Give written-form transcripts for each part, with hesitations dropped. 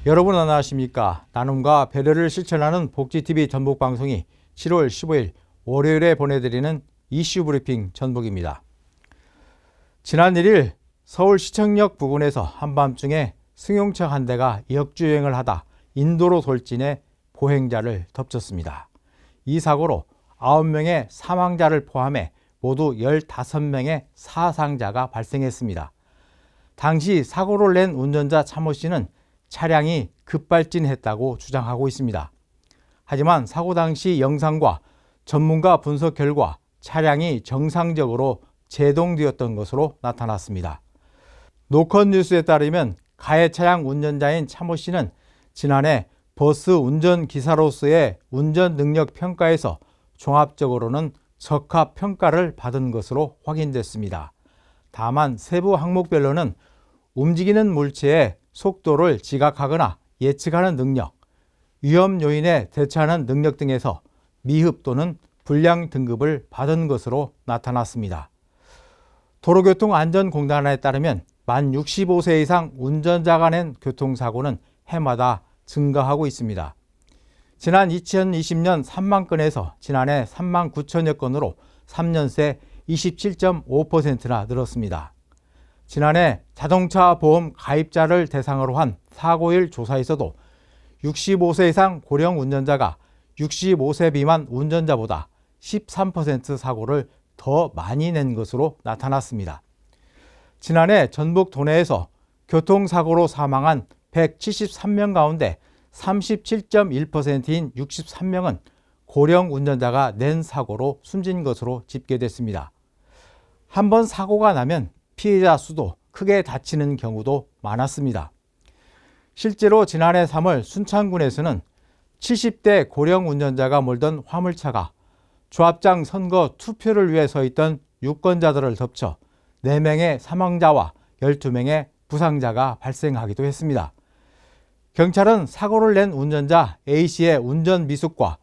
여러분 안녕하십니까? 나눔과 배려를 실천하는 복지TV 전북방송이 7월 15일 월요일에 보내드리는 이슈 브리핑 전북입니다. 지난 1일 서울시청역 부근에서 한밤중에 승용차 한 대가 역주행을 하다 인도로 돌진해 보행자를 덮쳤습니다. 이 사고로 9명의 사망자를 포함해 모두 15명의 사상자가 발생했습니다. 당시 사고를 낸 운전자 차모 씨는 차량이 급발진했다고 주장하고 있습니다. 하지만 사고 당시 영상과 전문가 분석 결과 차량이 정상적으로 제동되었던 것으로 나타났습니다. 노컷 뉴스에 따르면 가해 차량 운전자인 차모 씨는 지난해 버스 운전기사로서의 운전 능력 평가에서 종합적으로는 적합 평가를 받은 것으로 확인됐습니다. 다만 세부 항목별로는 움직이는 물체의 속도를 지각하거나 예측하는 능력, 위험 요인에 대처하는 능력 등에서 미흡 또는 불량 등급을 받은 것으로 나타났습니다. 도로교통안전공단에 따르면 만 65세 이상 운전자가 낸 교통사고는 해마다 증가하고 있습니다. 지난 2020년 3만 건에서 지난해 3만 9천여 건으로 3년 새 27.5%나 늘었습니다. 지난해 자동차 보험 가입자를 대상으로 한 사고일 조사에서도 65세 이상 고령 운전자가 65세 미만 운전자보다 13% 사고를 더 많이 낸 것으로 나타났습니다. 지난해 전북 도내에서 교통사고로 사망한 173명 가운데 37.1%인 63명은 고령 운전자가 낸 사고로 숨진 것으로 집계됐습니다. 한번 사고가 나면 피해자 수도 크게 다치는 경우도 많았습니다. 실제로 지난해 3월 순창군에서는 70대 고령 운전자가 몰던 화물차가 조합장 선거 투표를 위해 서 있던 유권자들을 덮쳐 4명의 사망자와 12명의 부상자가 발생하기도 했습니다. 경찰은 사고를 낸 운전자 A씨의 운전 미숙과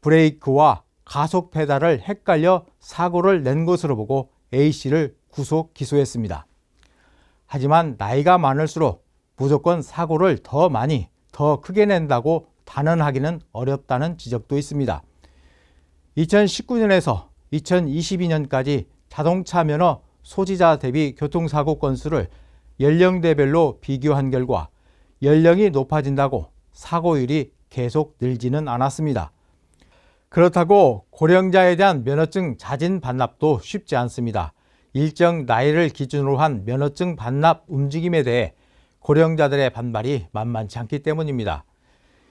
브레이크와 가속 페달을 헷갈려 사고를 낸 것으로 보고 A씨를 구속 기소했습니다. 하지만 나이가 많을수록 무조건 사고를 더 많이, 더 크게 낸다고 단언하기는 어렵다는 지적도 있습니다. 2019년에서 2022년까지 자동차 면허 소지자 대비 교통사고 건수를 연령대별로 비교한 결과 연령이 높아진다고 사고율이 계속 늘지는 않았습니다. 그렇다고 고령자에 대한 면허증 자진 반납도 쉽지 않습니다. 일정 나이를 기준으로 한 면허증 반납 움직임에 대해 고령자들의 반발이 만만치 않기 때문입니다.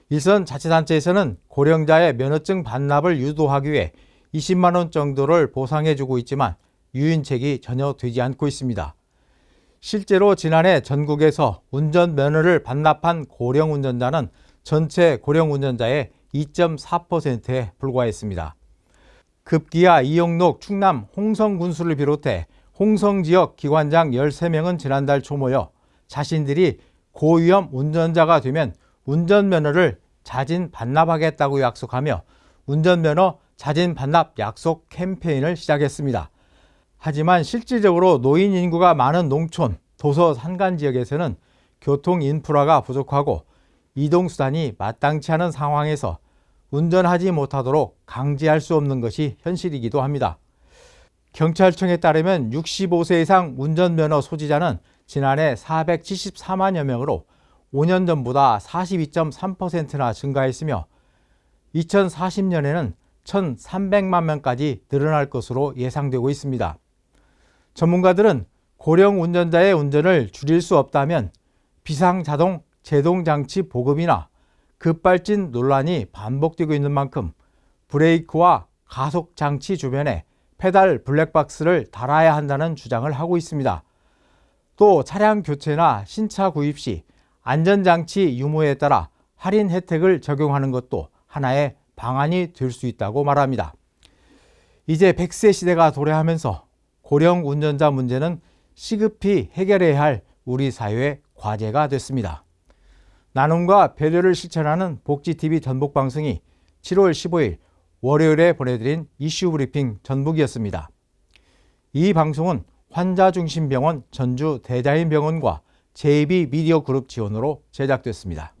일선 자치단체에서는 고령자의 면허증 반납을 유도하기 위해 20만 원 정도를 보상해주고 있지만 유인책이 전혀 되지 않고 있습니다. 실제로 지난해 전국에서 운전면허를 반납한 고령 운전자는 전체 고령 운전자의 2.4%에 불과했습니다. 급기야 이영록 충남 홍성군수를 비롯해 홍성 지역 기관장 13명은 지난달 초 모여 자신들이 고위험 운전자가 되면 운전면허를 자진 반납하겠다고 약속하며 운전면허 자진 반납 약속 캠페인을 시작했습니다. 하지만 실질적으로 노인 인구가 많은 농촌, 도서 산간 지역에서는 교통 인프라가 부족하고 이동수단이 마땅치 않은 상황에서 운전하지 못하도록 강제할 수 없는 것이 현실이기도 합니다. 경찰청에 따르면 65세 이상 운전면허 소지자는 지난해 474만여 명으로 5년 전보다 42.3%나 증가했으며 2040년에는 1,300만 명까지 늘어날 것으로 예상되고 있습니다. 전문가들은 고령 운전자의 운전을 줄일 수 없다면 비상자동 제동장치 보급이나 급발진 논란이 반복되고 있는 만큼 브레이크와 가속장치 주변에 페달 블랙박스를 달아야 한다는 주장을 하고 있습니다. 또 차량 교체나 신차 구입 시 안전장치 유무에 따라 할인 혜택을 적용하는 것도 하나의 방안이 될 수 있다고 말합니다. 이제 100세 시대가 도래하면서 고령 운전자 문제는 시급히 해결해야 할 우리 사회의 과제가 됐습니다. 나눔과 배려를 실천하는 복지TV 전북방송이 7월 15일 월요일에 보내드린 이슈 브리핑 전북이었습니다. 이 방송은 환자중심병원 전주 대자인병원과 JB 미디어 그룹 지원으로 제작됐습니다.